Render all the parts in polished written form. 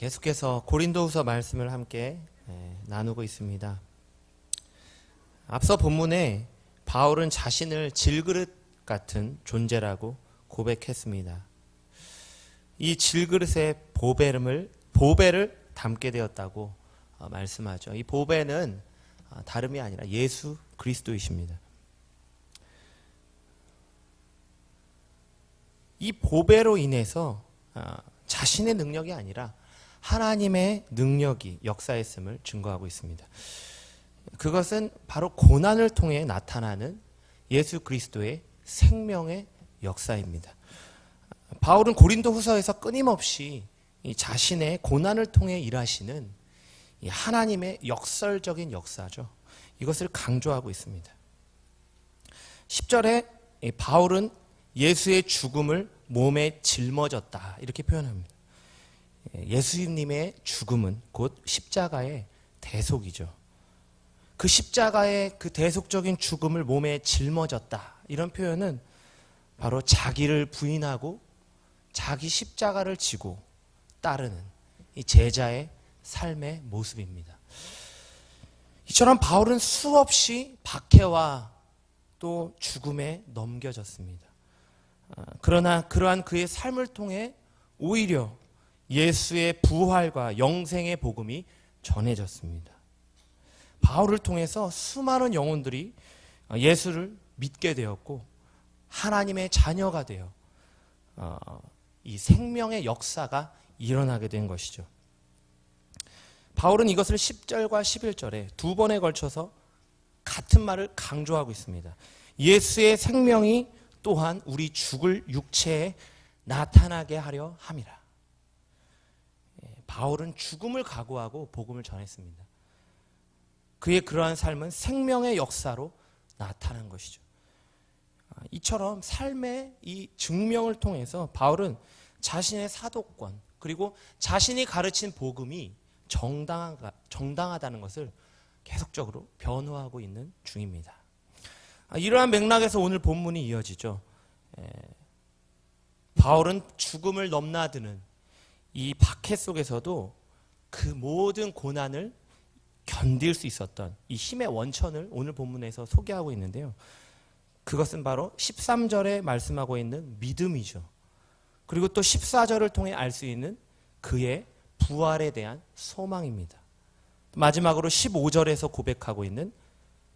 계속해서 고린도후서 말씀을 함께 나누고 있습니다. 앞서 본문에 바울은 자신을 질그릇 같은 존재라고 고백했습니다. 이 질그릇에 보배를 담게 되었다고 말씀하죠. 이 보배는 다름이 아니라 예수 그리스도이십니다. 이 보배로 인해서 자신의 능력이 아니라 하나님의 능력이 역사했음을 증거하고 있습니다. 그것은 바로 고난을 통해 나타나는 예수 그리스도의 생명의 역사입니다. 바울은 고린도후서에서 끊임없이 이 자신의 고난을 통해 일하시는 이 하나님의 역설적인 역사죠. 이것을 강조하고 있습니다. 10절에 바울은 예수의 죽음을 몸에 짊어졌다 이렇게 표현합니다. 예수님의 죽음은 곧 십자가의 대속이죠. 그 십자가의 그 대속적인 죽음을 몸에 짊어졌다 이런 표현은 바로 자기를 부인하고 자기 십자가를 지고 따르는 이 제자의 삶의 모습입니다. 이처럼 바울은 수없이 박해와 또 죽음에 넘겨졌습니다. 그러나 그러한 그의 삶을 통해 오히려 예수의 부활과 영생의 복음이 전해졌습니다. 바울을 통해서 수많은 영혼들이 예수를 믿게 되었고 하나님의 자녀가 되어 이 생명의 역사가 일어나게 된 것이죠. 바울은 이것을 10절과 11절에 두 번에 걸쳐서 같은 말을 강조하고 있습니다. 예수의 생명이 또한 우리 죽을 육체에 나타나게 하려 함이라. 바울은 죽음을 각오하고 복음을 전했습니다. 그의 그러한 삶은 생명의 역사로 나타난 것이죠. 이처럼 삶의 이 증명을 통해서 바울은 자신의 사도권 그리고 자신이 가르친 복음이 정당하다는 것을 계속적으로 변호하고 있는 중입니다. 이러한 맥락에서 오늘 본문이 이어지죠. 바울은 죽음을 넘나드는 이 박해 속에서도 그 모든 고난을 견딜 수 있었던 이 힘의 원천을 오늘 본문에서 소개하고 있는데요. 그것은 바로 13절에 말씀하고 있는 믿음이죠. 그리고 또 14절을 통해 알 수 있는 그의 부활에 대한 소망입니다. 마지막으로 15절에서 고백하고 있는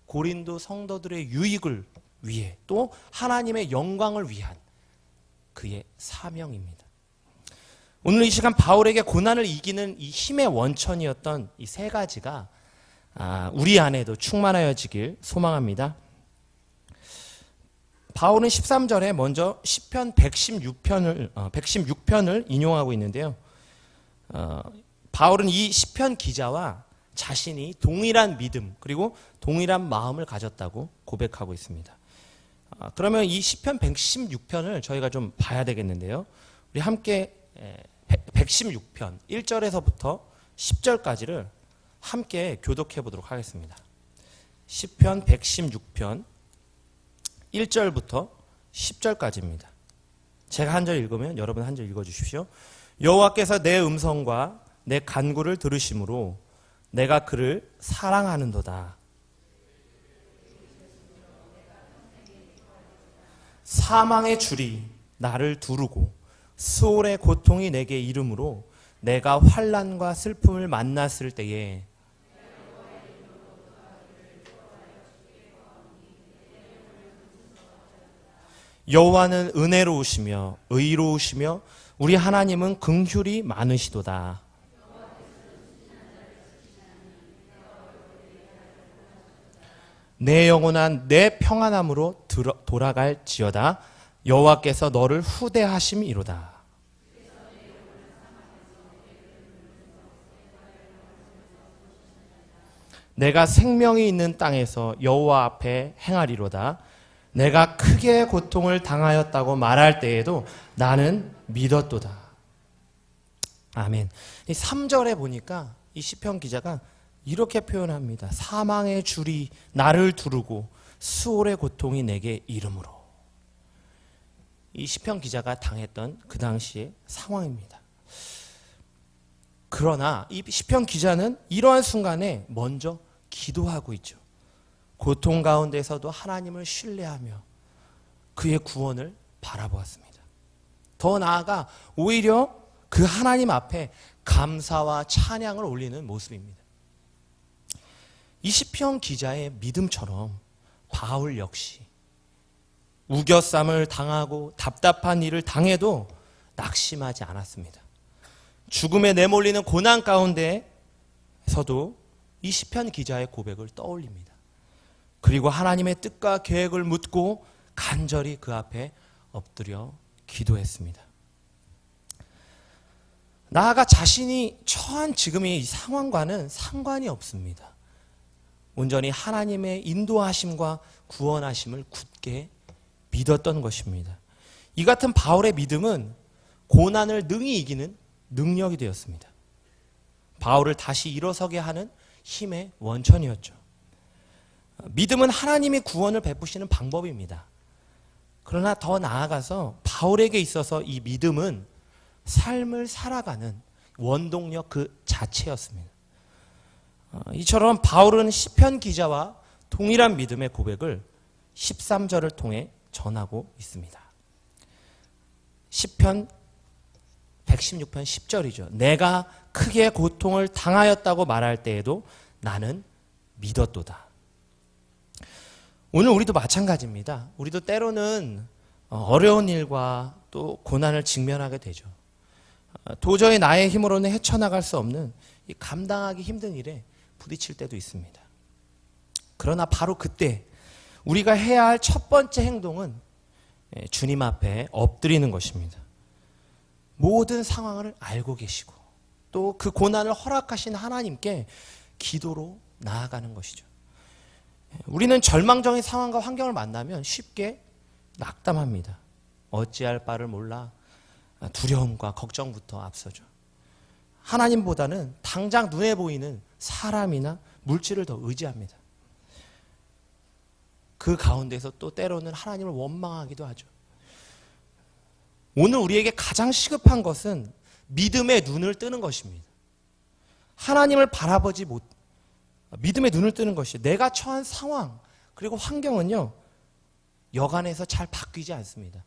고린도 성도들의 유익을 위해 또 하나님의 영광을 위한 그의 사명입니다. 오늘 이 시간 바울에게 고난을 이기는 이 힘의 원천이었던 이 세 가지가 우리 안에도 충만하여지길 소망합니다. 바울은 13절에 먼저 시편 116편을 인용하고 있는데요. 바울은 이 시편 기자와 자신이 동일한 믿음 그리고 동일한 마음을 가졌다고 고백하고 있습니다. 그러면 이 시편 116편을 저희가 좀 봐야 되겠는데요. 우리 함께 116편 1절에서부터 10절까지를 함께 교독해 보도록 하겠습니다. 시편 116편 1절부터 10절까지입니다. 제가 한 절 읽으면 여러분 한 절 읽어주십시오. 여호와께서 내 음성과 내 간구를 들으심으로 내가 그를 사랑하는도다. 사망의 줄이 나를 두르고 수월의 고통이 내게 이름으로 내가 환난과 슬픔을 만났을 때에 여호와는 은혜로우시며 의로우시며 우리 하나님은 긍휼이 많으시도다. 내 영혼아 내 평안함으로 돌아갈지어다. 여호와께서 너를 후대하심이로다. 내가 생명이 있는 땅에서 여호와 앞에 행하리로다. 내가 크게 고통을 당하였다고 말할 때에도 나는 믿었도다. 아멘. 이 3절에 보니까 이 시편 기자가 이렇게 표현합니다. 사망의 줄이 나를 두르고 수월의 고통이 내게 이름으로. 이 시편 기자가 당했던 그 당시의 상황입니다. 그러나 이 시편 기자는 이러한 순간에 먼저 기도하고 있죠. 고통 가운데서도 하나님을 신뢰하며 그의 구원을 바라보았습니다. 더 나아가 오히려 그 하나님 앞에 감사와 찬양을 올리는 모습입니다. 이 시편 기자의 믿음처럼 바울 역시 우겨쌈을 당하고 답답한 일을 당해도 낙심하지 않았습니다. 죽음에 내몰리는 고난 가운데서도 이 시편 기자의 고백을 떠올립니다. 그리고 하나님의 뜻과 계획을 묻고 간절히 그 앞에 엎드려 기도했습니다. 나아가 자신이 처한 지금의 이 상황과는 상관이 없습니다. 온전히 하나님의 인도하심과 구원하심을 굳게 믿었던 것입니다. 이 같은 바울의 믿음은 고난을 능히 이기는 능력이 되었습니다. 바울을 다시 일어서게 하는 힘의 원천이었죠. 믿음은 하나님의 구원을 베푸시는 방법입니다. 그러나 더 나아가서 바울에게 있어서 이 믿음은 삶을 살아가는 원동력 그 자체였습니다. 이처럼 바울은 시편 기자와 동일한 믿음의 고백을 13절을 통해 전하고 있습니다. 시편 116편 10절이죠. 내가 크게 고통을 당하였다고 말할 때에도 나는 믿었도다. 오늘 우리도 마찬가지입니다. 우리도 때로는 어려운 일과 또 고난을 직면하게 되죠. 도저히 나의 힘으로는 헤쳐나갈 수 없는 이 감당하기 힘든 일에 부딪힐 때도 있습니다. 그러나 바로 그때 우리가 해야 할 첫 번째 행동은 주님 앞에 엎드리는 것입니다. 모든 상황을 알고 계시고 또 그 고난을 허락하신 하나님께 기도로 나아가는 것이죠. 우리는 절망적인 상황과 환경을 만나면 쉽게 낙담합니다. 어찌할 바를 몰라 두려움과 걱정부터 앞서죠. 하나님보다는 당장 눈에 보이는 사람이나 물질을 더 의지합니다. 그 가운데서 또 때로는 하나님을 원망하기도 하죠. 오늘 우리에게 가장 시급한 것은 믿음의 눈을 뜨는 것입니다. 하나님을 바라보지 못, 믿음의 눈을 뜨는 것이 내가 처한 상황 그리고 환경은요 여간해서 잘 바뀌지 않습니다.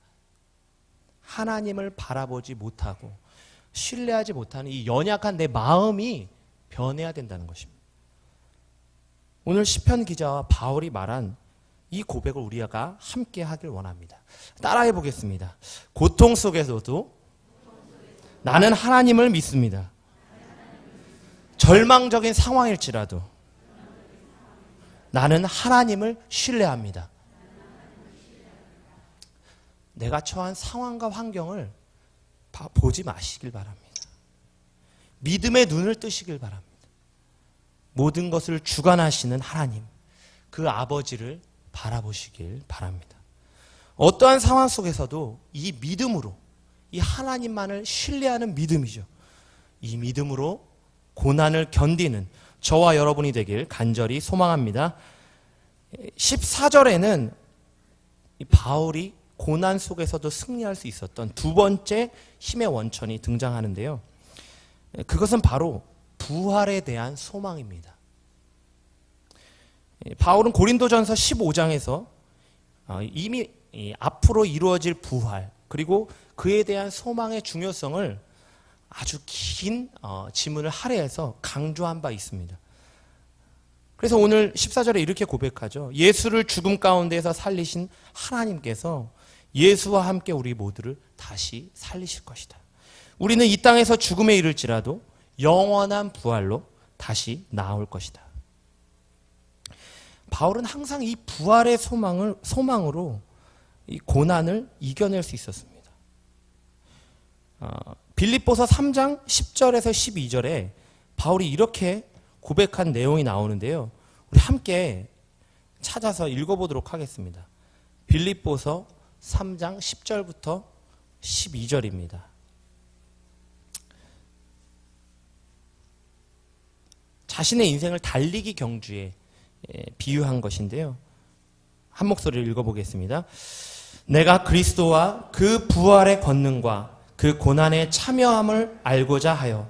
하나님을 바라보지 못하고 신뢰하지 못하는 이 연약한 내 마음이 변해야 된다는 것입니다. 오늘 시편 기자와 바울이 말한 이 고백을 우리가 함께 하길 원합니다. 따라해 보겠습니다. 고통 속에서도 나는 하나님을 믿습니다. 절망적인 상황일지라도 나는 하나님을 신뢰합니다. 내가 처한 상황과 환경을 보지 마시길 바랍니다. 믿음의 눈을 뜨시길 바랍니다. 모든 것을 주관하시는 하나님, 그 아버지를 바라보시길 바랍니다. 어떠한 상황 속에서도 이 믿음으로, 이 하나님만을 신뢰하는 믿음이죠. 이 믿음으로 고난을 견디는 저와 여러분이 되길 간절히 소망합니다. 14절에는 바울이 고난 속에서도 승리할 수 있었던 두 번째 힘의 원천이 등장하는데요. 그것은 바로 부활에 대한 소망입니다. 바울은 고린도전서 15장에서 이미 앞으로 이루어질 부활 그리고 그에 대한 소망의 중요성을 아주 긴 지문을 할애해서 강조한 바 있습니다. 그래서 오늘 14절에 이렇게 고백하죠. 예수를 죽음 가운데에서 살리신 하나님께서 예수와 함께 우리 모두를 다시 살리실 것이다. 우리는 이 땅에서 죽음에 이를지라도 영원한 부활로 다시 나올 것이다. 바울은 항상 이 부활의 소망으로 이 고난을 이겨낼 수 있었습니다. 빌립보서 3장 10절에서 12절에 바울이 이렇게 고백한 내용이 나오는데요. 우리 함께 찾아서 읽어보도록 하겠습니다. 빌립보서 3장 10절부터 12절입니다. 자신의 인생을 달리기 경주에 비유한 것인데요. 한 목소리를 읽어보겠습니다. 내가 그리스도와 그 부활의 권능과 그 고난에 참여함을 알고자 하여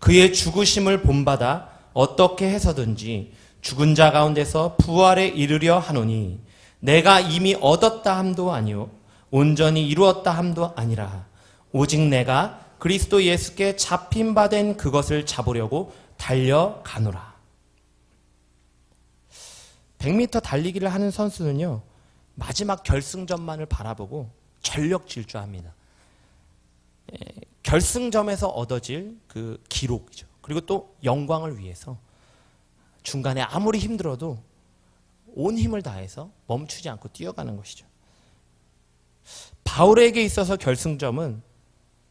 그의 죽으심을 본받아 어떻게 해서든지 죽은 자 가운데서 부활에 이르려 하노니 내가 이미 얻었다 함도 아니요 온전히 이루었다 함도 아니라 오직 내가 그리스도 예수께 잡힌 바 된 그것을 잡으려고 달려가노라. 100m 달리기를 하는 선수는요, 마지막 결승점만을 바라보고 전력 질주합니다. 결승점에서 얻어질 그 기록이죠. 그리고 또 영광을 위해서 중간에 아무리 힘들어도 온 힘을 다해서 멈추지 않고 뛰어가는 것이죠. 바울에게 있어서 결승점은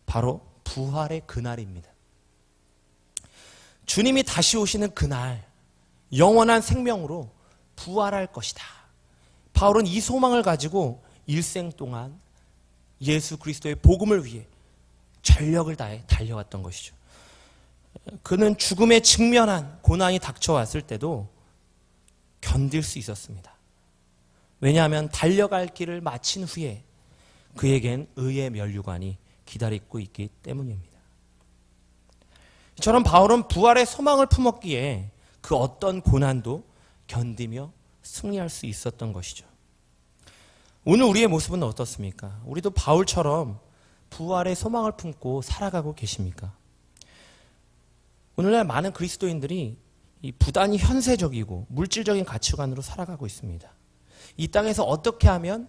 바로 부활의 그날입니다. 주님이 다시 오시는 그날 영원한 생명으로 부활할 것이다. 바울은 이 소망을 가지고 일생 동안 예수 그리스도의 복음을 위해 전력을 다해 달려왔던 것이죠. 그는 죽음에 직면한 고난이 닥쳐왔을 때도 견딜 수 있었습니다. 왜냐하면 달려갈 길을 마친 후에 그에겐 의의 면류관이 기다리고 있기 때문입니다. 이처럼 바울은 부활의 소망을 품었기에 그 어떤 고난도 견디며 승리할 수 있었던 것이죠. 오늘 우리의 모습은 어떻습니까? 우리도 바울처럼 부활의 소망을 품고 살아가고 계십니까? 오늘날 많은 그리스도인들이 이 부단히 현세적이고 물질적인 가치관으로 살아가고 있습니다. 이 땅에서 어떻게 하면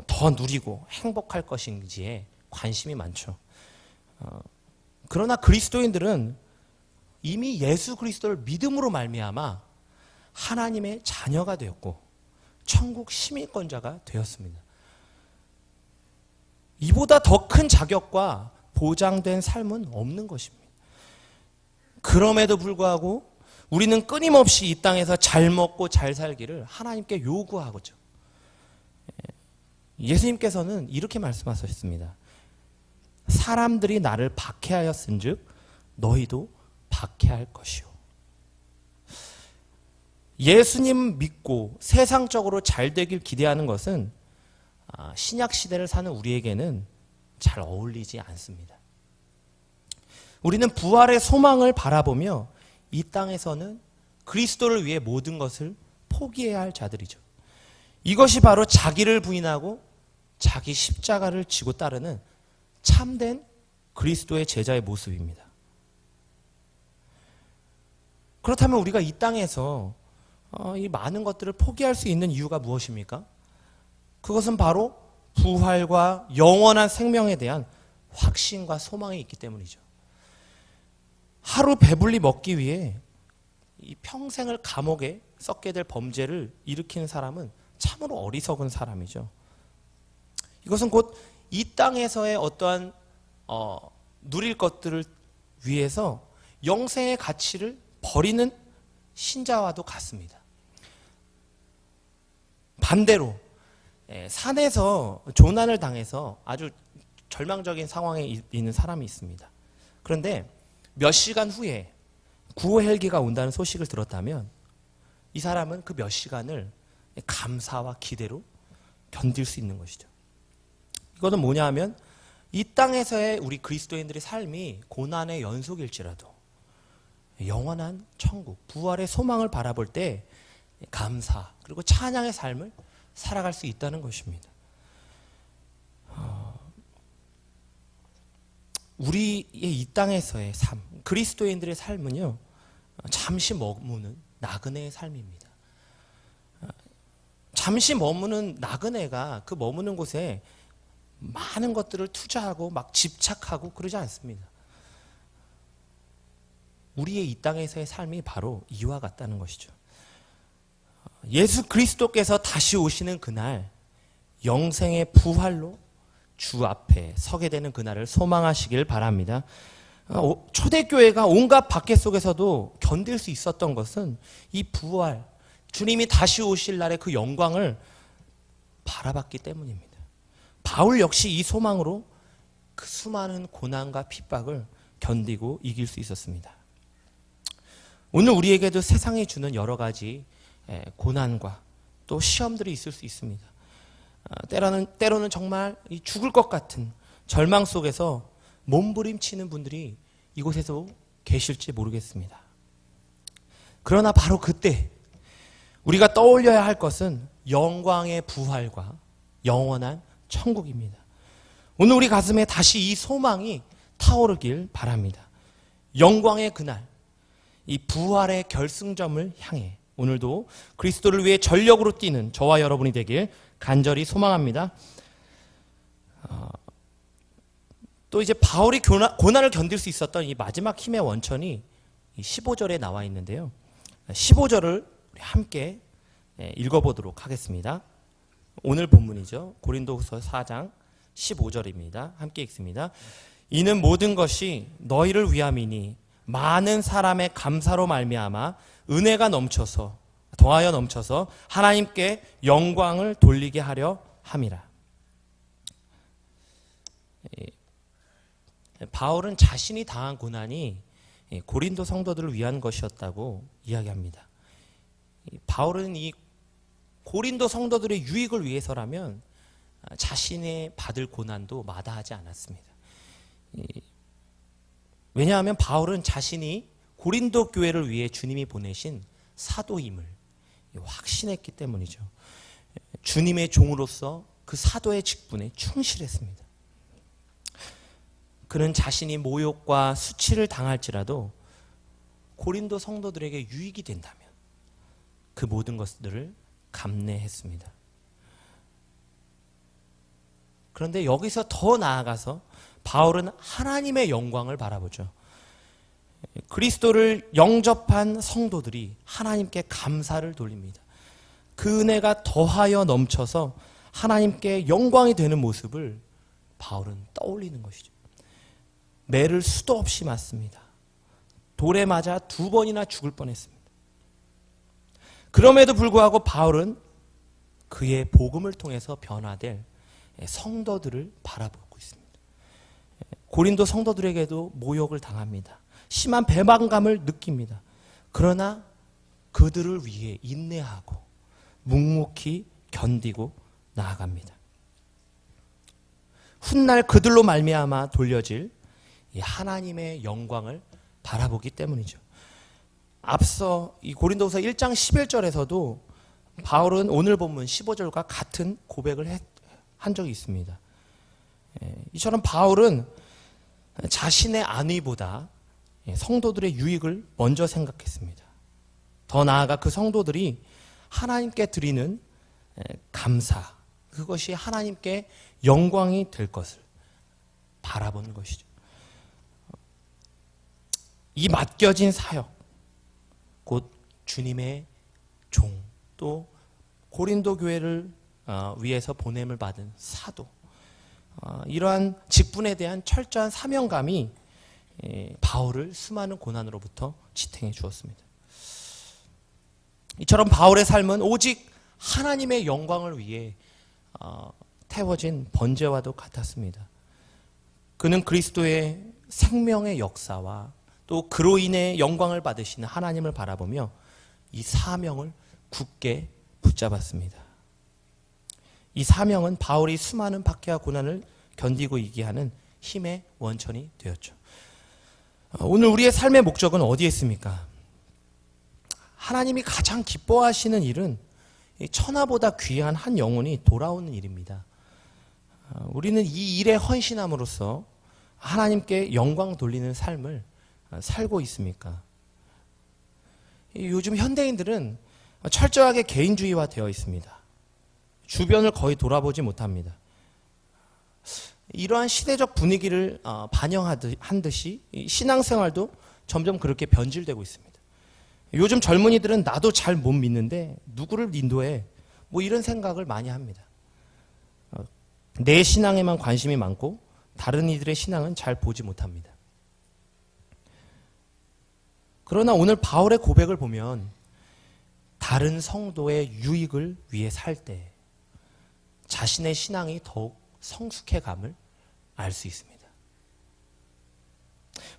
더 누리고 행복할 것인지에 관심이 많죠. 그러나 그리스도인들은 이미 예수 그리스도를 믿음으로 말미암아 하나님의 자녀가 되었고 천국 시민권자가 되었습니다. 이보다 더 큰 자격과 보장된 삶은 없는 것입니다. 그럼에도 불구하고 우리는 끊임없이 이 땅에서 잘 먹고 잘 살기를 하나님께 요구하고죠. 예수님께서는 이렇게 말씀하셨습니다. 사람들이 나를 박해하였은즉 너희도 박해할 것이요. 예수님 믿고 세상적으로 잘 되길 기대하는 것은 신약 시대를 사는 우리에게는 잘 어울리지 않습니다. 우리는 부활의 소망을 바라보며 이 땅에서는 그리스도를 위해 모든 것을 포기해야 할 자들이죠. 이것이 바로 자기를 부인하고 자기 십자가를 지고 따르는 참된 그리스도의 제자의 모습입니다. 그렇다면 우리가 이 땅에서 이 많은 것들을 포기할 수 있는 이유가 무엇입니까? 그것은 바로 부활과 영원한 생명에 대한 확신과 소망이 있기 때문이죠. 하루 배불리 먹기 위해 이 평생을 감옥에 썩게 될 범죄를 일으키는 사람은 참으로 어리석은 사람이죠. 이것은 곧 이 땅에서의 어떠한 누릴 것들을 위해서 영생의 가치를 버리는 신자와도 같습니다. 반대로 산에서 조난을 당해서 아주 절망적인 상황에 있는 사람이 있습니다. 그런데 몇 시간 후에 구호 헬기가 온다는 소식을 들었다면 이 사람은 그 몇 시간을 감사와 기대로 견딜 수 있는 것이죠. 이거는 뭐냐 하면 이 땅에서의 우리 그리스도인들의 삶이 고난의 연속일지라도 영원한 천국, 부활의 소망을 바라볼 때 감사 그리고 찬양의 삶을 살아갈 수 있다는 것입니다. 우리의 이 땅에서의 삶, 그리스도인들의 삶은요, 잠시 머무는 나그네의 삶입니다. 잠시 머무는 나그네가 그 머무는 곳에 많은 것들을 투자하고 막 집착하고 그러지 않습니다. 우리의 이 땅에서의 삶이 바로 이와 같다는 것이죠. 예수 그리스도께서 다시 오시는 그날 영생의 부활로 주 앞에 서게 되는 그날을 소망하시길 바랍니다. 초대교회가 온갖 박해 속에서도 견딜 수 있었던 것은 이 부활, 주님이 다시 오실 날의 그 영광을 바라봤기 때문입니다. 바울 역시 이 소망으로 그 수많은 고난과 핍박을 견디고 이길 수 있었습니다. 오늘 우리에게도 세상이 주는 여러 가지 고난과 또 시험들이 있을 수 있습니다. 때로는 정말 죽을 것 같은 절망 속에서 몸부림치는 분들이 이곳에서 계실지 모르겠습니다. 그러나 바로 그때 우리가 떠올려야 할 것은 영광의 부활과 영원한 천국입니다. 오늘 우리 가슴에 다시 이 소망이 타오르길 바랍니다. 영광의 그날, 이 부활의 결승점을 향해 오늘도 그리스도를 위해 전력으로 뛰는 저와 여러분이 되길 간절히 소망합니다. 또 이제 바울이 고난을 견딜 수 있었던 이 마지막 힘의 원천이 15절에 나와 있는데요. 15절을 함께 읽어보도록 하겠습니다. 오늘 본문이죠. 고린도후서 4장 15절입니다. 함께 읽습니다. 이는 모든 것이 너희를 위함이니 많은 사람의 감사로 말미암아 은혜가 더하여 넘쳐서 하나님께 영광을 돌리게 하려 함이라. 바울은 자신이 당한 고난이 고린도 성도들을 위한 것이었다고 이야기합니다. 바울은 이 고린도 성도들의 유익을 위해서라면 자신의 받을 고난도 마다하지 않았습니다. 왜냐하면 바울은 자신이 고린도 교회를 위해 주님이 보내신 사도임을 확신했기 때문이죠. 주님의 종으로서 그 사도의 직분에 충실했습니다. 그는 자신이 모욕과 수치를 당할지라도 고린도 성도들에게 유익이 된다면 그 모든 것들을 감내했습니다. 그런데 여기서 더 나아가서 바울은 하나님의 영광을 바라보죠. 그리스도를 영접한 성도들이 하나님께 감사를 돌립니다. 그 은혜가 더하여 넘쳐서 하나님께 영광이 되는 모습을 바울은 떠올리는 것이죠. 매를 수도 없이 맞습니다. 돌에 맞아 2번이나 죽을 뻔했습니다. 그럼에도 불구하고 바울은 그의 복음을 통해서 변화될 성도들을 바라보고 있습니다. 고린도 성도들에게도 모욕을 당합니다. 심한 배반감을 느낍니다. 그러나 그들을 위해 인내하고 묵묵히 견디고 나아갑니다. 훗날 그들로 말미암아 돌려질 이 하나님의 영광을 바라보기 때문이죠. 앞서 이 고린도후서 1장 11절에서도 바울은 오늘 본문 15절과 같은 고백을 한 적이 있습니다. 이처럼 바울은 자신의 안위보다 성도들의 유익을 먼저 생각했습니다. 더 나아가 그 성도들이 하나님께 드리는 감사, 그것이 하나님께 영광이 될 것을 바라보는 것이죠. 이 맡겨진 사역, 곧 주님의 종, 또 고린도 교회를 위해서 보냄을 받은 사도, 이러한 직분에 대한 철저한 사명감이 바울을 수많은 고난으로부터 지탱해 주었습니다. 이처럼 바울의 삶은 오직 하나님의 영광을 위해 태워진 번제와도 같았습니다. 그는 그리스도의 생명의 역사와 또 그로 인해 영광을 받으시는 하나님을 바라보며 이 사명을 굳게 붙잡았습니다. 이 사명은 바울이 수많은 박해와 고난을 견디고 이기게 하는 힘의 원천이 되었죠. 오늘 우리의 삶의 목적은 어디에 있습니까? 하나님이 가장 기뻐하시는 일은 천하보다 귀한 한 영혼이 돌아오는 일입니다. 우리는 이 일에 헌신함으로써 하나님께 영광 돌리는 삶을 살고 있습니까? 요즘 현대인들은 철저하게 개인주의화 되어 있습니다. 주변을 거의 돌아보지 못합니다. 이러한 시대적 분위기를 반영한 듯이 신앙생활도 점점 그렇게 변질되고 있습니다. 요즘 젊은이들은 나도 잘 못 믿는데 누구를 인도해? 뭐 이런 생각을 많이 합니다. 내 신앙에만 관심이 많고 다른 이들의 신앙은 잘 보지 못합니다. 그러나 오늘 바울의 고백을 보면 다른 성도의 유익을 위해 살 때 자신의 신앙이 더욱 성숙해감을 알 수 있습니다.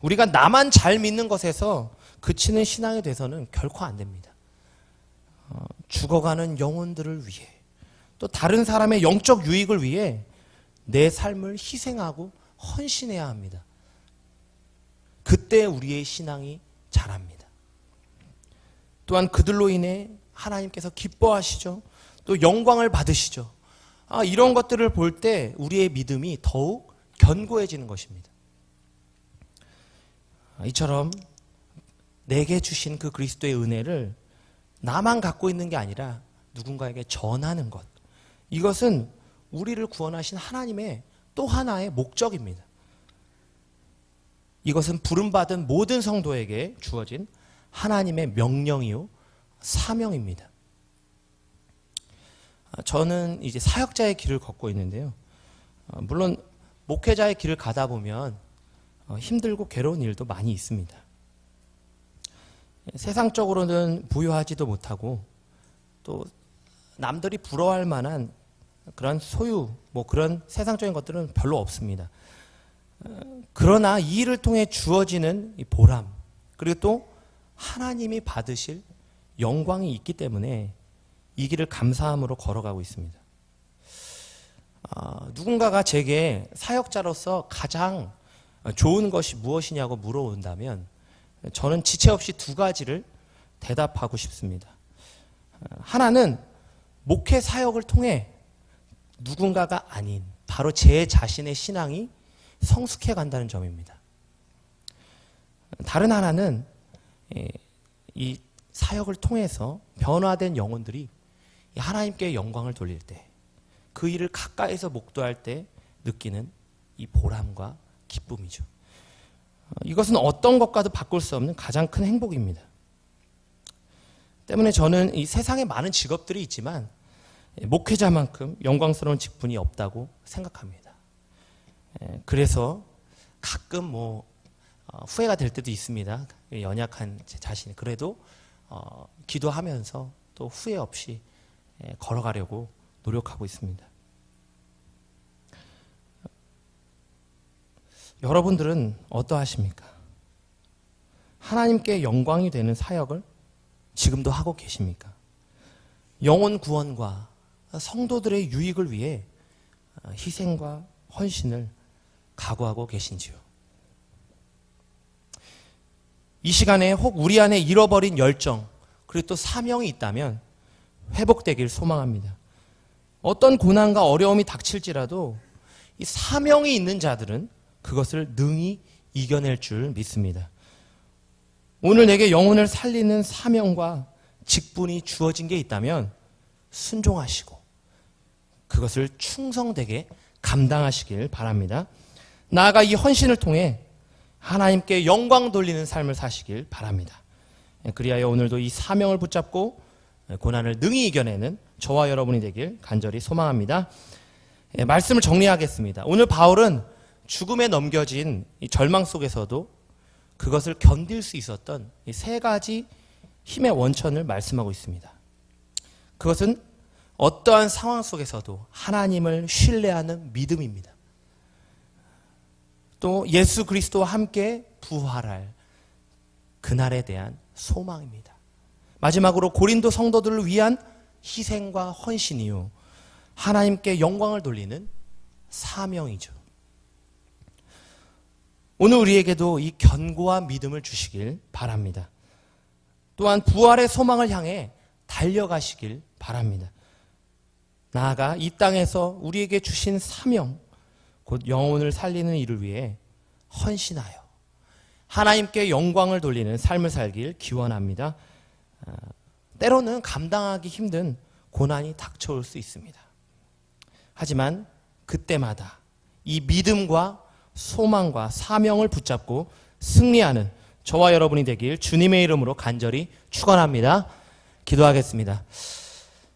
우리가 나만 잘 믿는 것에서 그치는 신앙이 돼서는 결코 안 됩니다. 죽어가는 영혼들을 위해 또 다른 사람의 영적 유익을 위해 내 삶을 희생하고 헌신해야 합니다. 그 그때 우리의 신앙이 자랍니다. 또한 그들로 인해 하나님께서 기뻐하시죠. 또 영광을 받으시죠. 이런 것들을 볼 때 우리의 믿음이 더욱 견고해지는 것입니다. 이처럼 내게 주신 그 그리스도의 은혜를 나만 갖고 있는 게 아니라 누군가에게 전하는 것. 이것은 우리를 구원하신 하나님의 또 하나의 목적입니다. 이것은 부름받은 모든 성도에게 주어진 하나님의 명령이요 사명입니다. 저는 이제 사역자의 길을 걷고 있는데요. 물론 목회자의 길을 가다 보면 힘들고 괴로운 일도 많이 있습니다. 세상적으로는 부유하지도 못하고 또 남들이 부러워할 만한 그런 소유, 그런 세상적인 것들은 별로 없습니다. 그러나 이 일을 통해 주어지는 이 보람, 그리고 또 하나님이 받으실 영광이 있기 때문에 이 길을 감사함으로 걸어가고 있습니다. 누군가가 제게 사역자로서 가장 좋은 것이 무엇이냐고 물어본다면 저는 지체 없이 두 가지를 대답하고 싶습니다. 하나는 목회 사역을 통해 누군가가 아닌 바로 제 자신의 신앙이 성숙해 간다는 점입니다. 다른 하나는 이 사역을 통해서 변화된 영혼들이 하나님께 영광을 돌릴 때, 그 일을 가까이서 목도할 때 느끼는 이 보람과 기쁨이죠. 이것은 어떤 것과도 바꿀 수 없는 가장 큰 행복입니다. 때문에 저는 이 세상에 많은 직업들이 있지만 목회자만큼 영광스러운 직분이 없다고 생각합니다. 그래서 가끔 후회가 될 때도 있습니다. 연약한 제 자신이. 그래도 기도하면서 또 후회 없이 걸어가려고 노력하고 있습니다. 여러분들은 어떠하십니까? 하나님께 영광이 되는 사역을 지금도 하고 계십니까? 영혼 구원과 성도들의 유익을 위해 희생과 헌신을 각오하고 계신지요? 이 시간에 혹 우리 안에 잃어버린 열정, 그리고 또 사명이 있다면 회복되길 소망합니다. 어떤 고난과 어려움이 닥칠지라도 이 사명이 있는 자들은 그것을 능히 이겨낼 줄 믿습니다. 오늘 내게 영혼을 살리는 사명과 직분이 주어진 게 있다면 순종하시고 그것을 충성되게 감당하시길 바랍니다. 나아가 이 헌신을 통해 하나님께 영광 돌리는 삶을 사시길 바랍니다. 그리하여 오늘도 이 사명을 붙잡고 고난을 능히 이겨내는 저와 여러분이 되길 간절히 소망합니다. 말씀을 정리하겠습니다. 오늘 바울은 죽음에 넘겨진 이 절망 속에서도 그것을 견딜 수 있었던 이 세 가지 힘의 원천을 말씀하고 있습니다. 그것은 어떠한 상황 속에서도 하나님을 신뢰하는 믿음입니다. 또 예수 그리스도와 함께 부활할 그날에 대한 소망입니다. 마지막으로 고린도 성도들을 위한 희생과 헌신이요, 하나님께 영광을 돌리는 사명이죠. 오늘 우리에게도 이 견고한 믿음을 주시길 바랍니다. 또한 부활의 소망을 향해 달려가시길 바랍니다. 나아가 이 땅에서 우리에게 주신 사명, 곧 영혼을 살리는 일을 위해 헌신하여 하나님께 영광을 돌리는 삶을 살길 기원합니다. 때로는 감당하기 힘든 고난이 닥쳐올 수 있습니다. 하지만 그때마다 이 믿음과 소망과 사명을 붙잡고 승리하는 저와 여러분이 되길 주님의 이름으로 간절히 축원합니다. 기도하겠습니다.